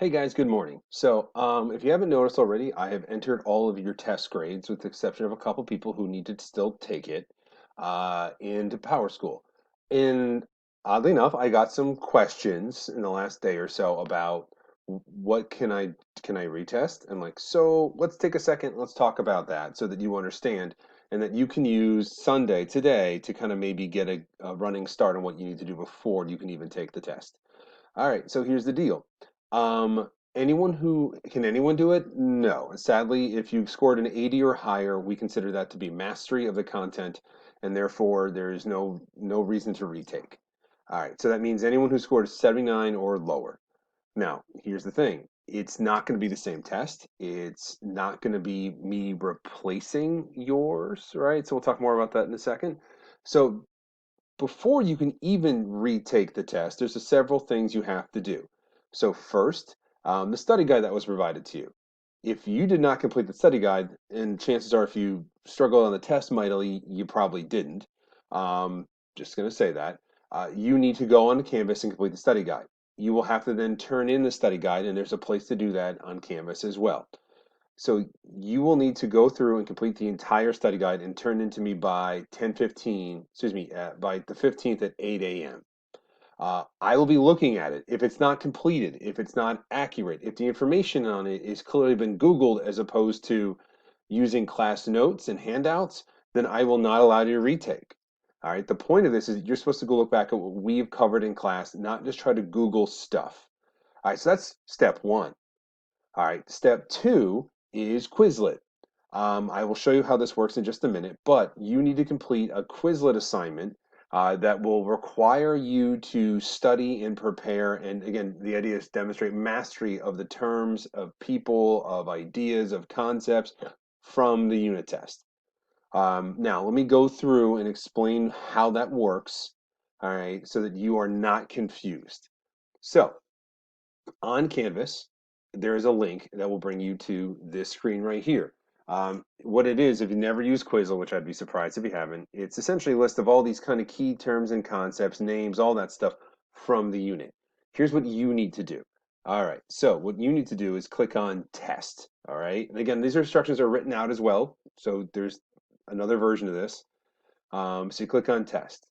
Hey guys, good morning. If you haven't noticed already, I have entered all of your test grades with the exception of a couple people who need to still take it into Power School. And oddly enough, I got some questions in the last day or so about what can I retest? I'm like, so let's take a second, let's talk about that so that you understand and that you can use Sunday today to kind of maybe get a running start on what you need to do before you can even take the test. All right, so here's the deal. Anyone do it? No. Sadly, if you've scored an 80 or higher, we consider that to be mastery of the content, and therefore there is no reason to retake. All right, so that means anyone who scored 79 or lower. Now, here's the thing. It's not going to be the same test. It's not going to be me replacing yours, right? So we'll talk more about that in a second. So before you can even retake the test, there's several things you have to do. So first, the study guide that was provided to you. If you did not complete the study guide, and chances are if you struggled on the test mightily, you probably didn't. Just going to say that. You need to go on Canvas and complete the study guide. You will have to then turn in the study guide, and there's a place to do that on Canvas as well. So you will need to go through and complete the entire study guide and turn it into me by 10:15, excuse me, by the 15th at 8 a.m. I will be looking at it. If it's not completed, if it's not accurate, if the information on it is clearly been Googled as opposed to using class notes and handouts, then I will not allow you to retake. All right. The point of this is you're supposed to go look back at what we've covered in class, not just try to Google stuff. All right. So that's step one. All right, step two is Quizlet. I will show you how this works in just a minute, but you need to complete a Quizlet assignment that will require you to study and prepare. And again, the idea is demonstrate mastery of the terms, of people, of ideas, of concepts from the unit test. Now, let me go through and explain how that works, all right, so that you are not confused. So, on Canvas, there is a link that will bring you to this screen right here. What it is, if you never use Quizlet, which I'd be surprised if you haven't, it's essentially a list of all these kind of key terms and concepts, names, all that stuff from the unit. Here's what you need to do. All right, so what you need to do is click on Test. All right, and again, these instructions are written out as well, so there's another version of this. So you click on Test.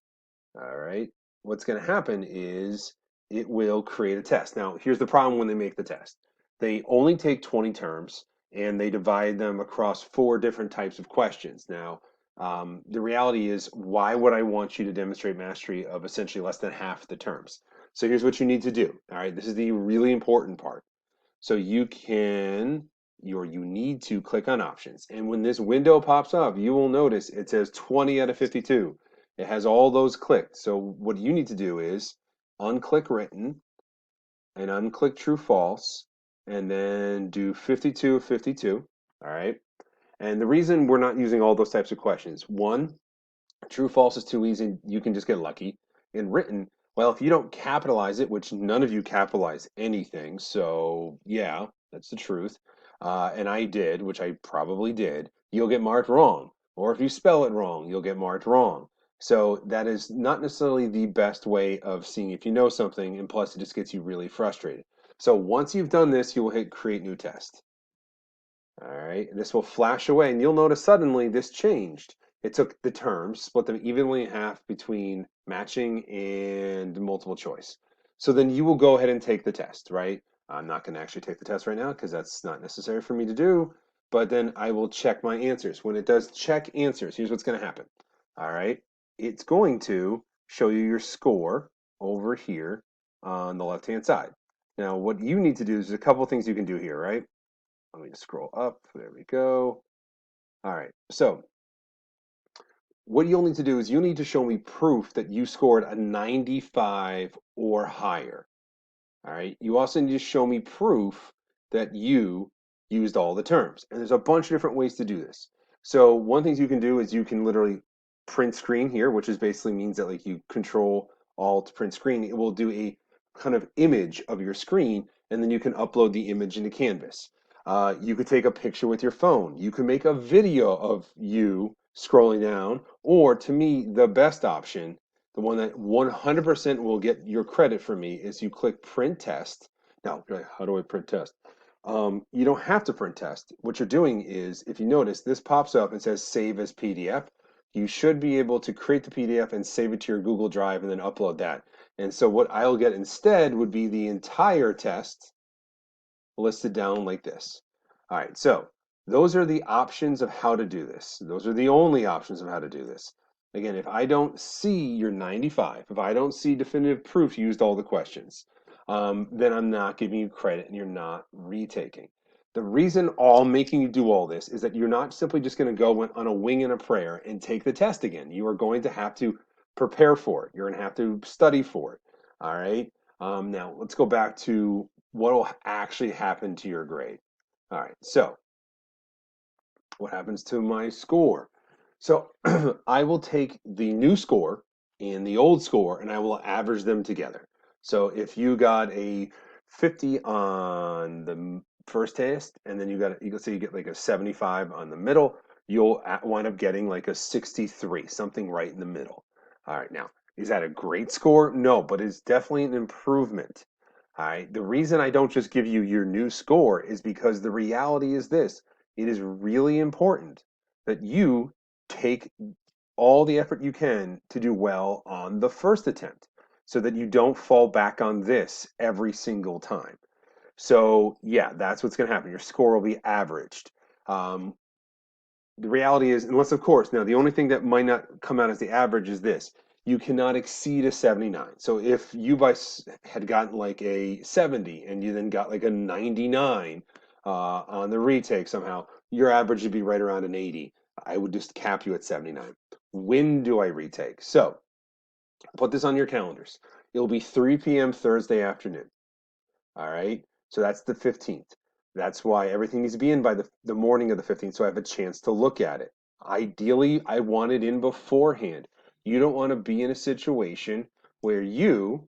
All right. What's going to happen is it will create a test. Now, here's the problem when they make the test. They only take 20 terms and they divide them across four different types of questions. Now, the reality is, why would I want you to demonstrate mastery of essentially less than half the terms? So here's what you need to do. All right. This is the really important part. So you need to click on options. And when this window pops up, you will notice it says 20 out of 52. It has all those clicked. So what you need to do is unclick written and unclick true false and then do 52 of 52. All right. And the reason we're not using all those types of questions, one, true false is too easy. You can just get lucky. In written, well, if you don't capitalize it, which none of you capitalize anything, so yeah, that's the truth. And I did, which I probably did, you'll get marked wrong. Or if you spell it wrong, you'll get marked wrong. So that is not necessarily the best way of seeing if you know something, and plus it just gets you really frustrated. So once you've done this, you will hit create new test. All right, this will flash away, and you'll notice suddenly this changed. It took the terms, split them evenly in half between matching and multiple choice. So then you will go ahead and take the test, right? I'm not going to actually take the test right now because that's not necessary for me to do, but then I will check my answers. When it does check answers, here's what's going to happen. All right, it's going to show you your score over here on the left-hand side. Now, what you need to do is a couple things you can do here, right? Let me scroll up. There we go. All right. So what you'll need to do is you need to show me proof that you scored a 95 or higher. All right. You also need to show me proof that you used all the terms. And there's a bunch of different ways to do this. So one thing you can do is you can literally print screen here, which is basically means that like you control alt print screen. It will do a kind of image of your screen, and then you can upload the image into Canvas. You could take a picture with your phone. You can make a video of you scrolling down, or to me, the best option, the one that 100% will get your credit for me, is you click print test. Now, you're like, how do I print test? You don't have to print test. What you're doing is, if you notice, this pops up and says save as PDF. You should be able to create the PDF and save it to your Google Drive and then upload that. And so what I'll get instead would be the entire test listed down like this. All right, so those are the options of how to do this. Those are the only options of how to do this. Again, if I don't see your 95, if I don't see definitive proof you used all the questions, then I'm not giving you credit and you're not retaking. The reason all making you do all this is that you're not simply just going to go on a wing and a prayer and take the test again. You are going to have to prepare for it. You're going to have to study for it. All right. Now let's go back to what will actually happen to your grade. All right, so what happens to my score? So I will take the new score and the old score and I will average them together. So if you got a 50 on the first test and then you can say you get like a 75 on the middle, you'll wind up getting like a 63, something right in the middle. All right, now, is that a great score? No, but it's definitely an improvement. All right, the reason I don't just give you your new score is because the reality is this: it is really important that you take all the effort you can to do well on the first attempt so that you don't fall back on this every single time. So, yeah, that's what's going to happen. Your score will be averaged. Um, the reality is, unless of course, now the only thing that might not come out as the average is this: you cannot exceed a 79. So if you had gotten like a 70 and you then got like a 99 on the retake somehow, your average would be right around an 80. I would just cap you at 79. When do I retake? So put this on your calendars. It'll be 3 p.m. Thursday afternoon. All right. So that's the 15th. That's why everything needs to be in by the morning of the 15th so I have a chance to look at it. Ideally, I want it in beforehand. You don't want to be in a situation where you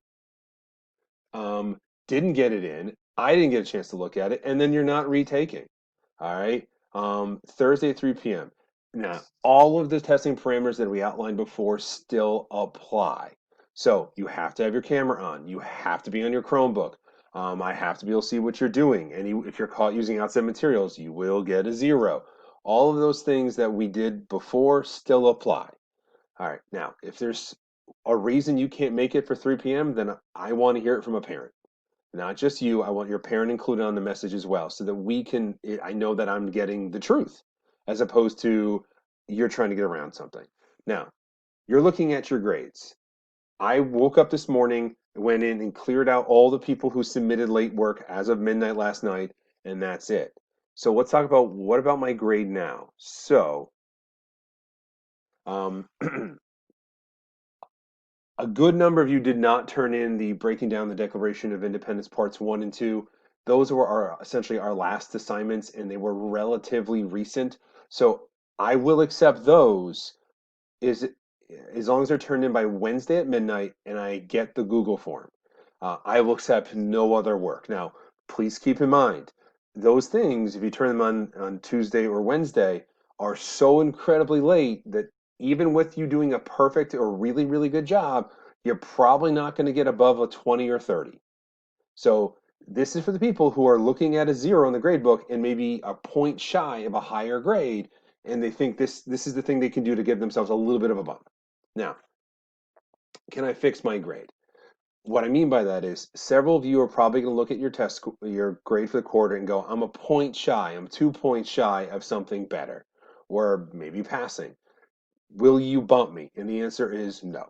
um, didn't get it in. I didn't get a chance to look at it, and then you're not retaking. All right. Thursday at 3 p.m. Now, all of the testing parameters that we outlined before still apply. So you have to have your camera on. You have to be on your Chromebook. I have to be able to see what you're doing. And if you're caught using outside materials, you will get a 0. All of those things that we did before still apply. All right. Now, if there's a reason you can't make it for 3 p.m., then I want to hear it from a parent. Not just you, I want your parent included on the message as well so that I know that I'm getting the truth as opposed to you're trying to get around something. Now, you're looking at your grades. I woke up this morning, went in and cleared out all the people who submitted late work as of midnight last night, and that's it. So let's talk about what about my grade now? So, um, a good number of you did not turn in the Breaking Down the Declaration of Independence parts 1 and 2. Those were essentially our last assignments and they were relatively recent. So I will accept those is as long as they're turned in by Wednesday at midnight and I get the Google form. I will accept no other work. Now, please keep in mind, those things, if you turn them on Tuesday or Wednesday, are so incredibly late that even with you doing a perfect or really, really good job, you're probably not going to get above a 20 or 30. So this is for the people who are looking at a 0 in the grade book and maybe a point shy of a higher grade, and they think this is the thing they can do to give themselves a little bit of a bump. Now, can I fix my grade? What I mean by that is several of you are probably going to look at your grade for the quarter and go, I'm a point shy, I'm 2 points shy of something better, or maybe passing. Will you bump me? And the answer is no,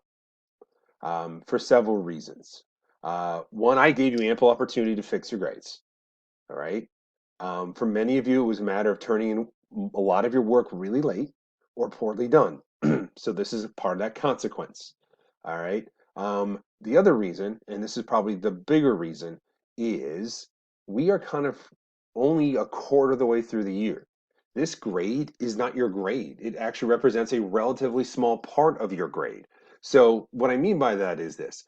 for several reasons. One, I gave you ample opportunity to fix your grades. All right. For many of you, it was a matter of turning in a lot of your work really late or poorly done. So this is part of that consequence. All right. The other reason, and this is probably the bigger reason, is we are kind of only a quarter of the way through the year. This grade is not your grade. It actually represents a relatively small part of your grade. So what I mean by that is this: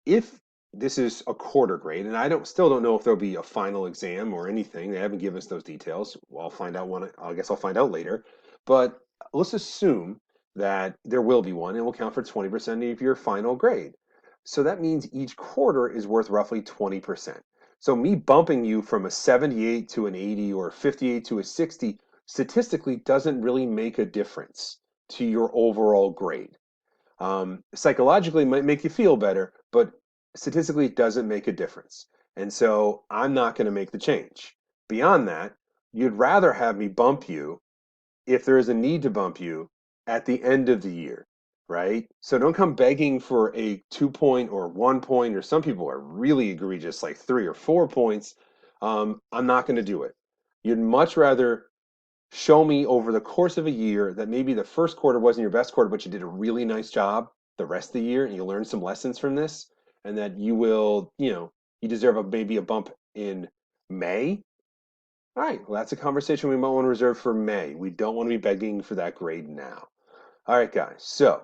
if this is a quarter grade, and I still don't know if there'll be a final exam or anything. They haven't given us those details. Well, I'll find out I guess I'll find out later. But let's assume that there will be one and will count for 20% of your final grade. So that means each quarter is worth roughly 20%. So me bumping you from a 78 to an 80 or a 58 to a 60 statistically doesn't really make a difference to your overall grade. Psychologically, it might make you feel better, but statistically, it doesn't make a difference. And so I'm not going to make the change. Beyond that, you'd rather have me bump you if there is a need to bump you at the end of the year, right? So don't come begging for a 2 point or 1 point, or some people are really egregious, like 3 or 4 points. I'm not going to do it. You'd much rather show me over the course of a year that maybe the first quarter wasn't your best quarter, but you did a really nice job the rest of the year and you learned some lessons from this, and that you will, you deserve maybe a bump in May. All right, well, that's a conversation we might want to reserve for May. We don't want to be begging for that grade now. All right, guys. So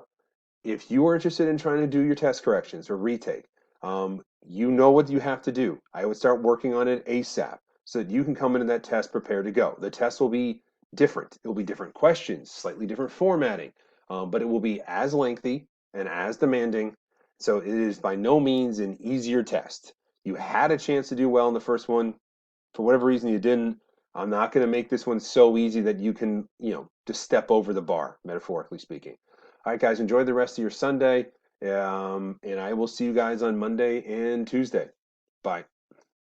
if you are interested in trying to do your test corrections or retake, you know what you have to do. I would start working on it ASAP so that you can come into that test prepared to go. The test will be different. It will be different questions, slightly different formatting, but it will be as lengthy and as demanding. So it is by no means an easier test. You had a chance to do well in the first one. For whatever reason you didn't. I'm not going to make this one so easy that you can, just step over the bar, metaphorically speaking. All right, guys, enjoy the rest of your Sunday. And I will see you guys on Monday and Tuesday. Bye.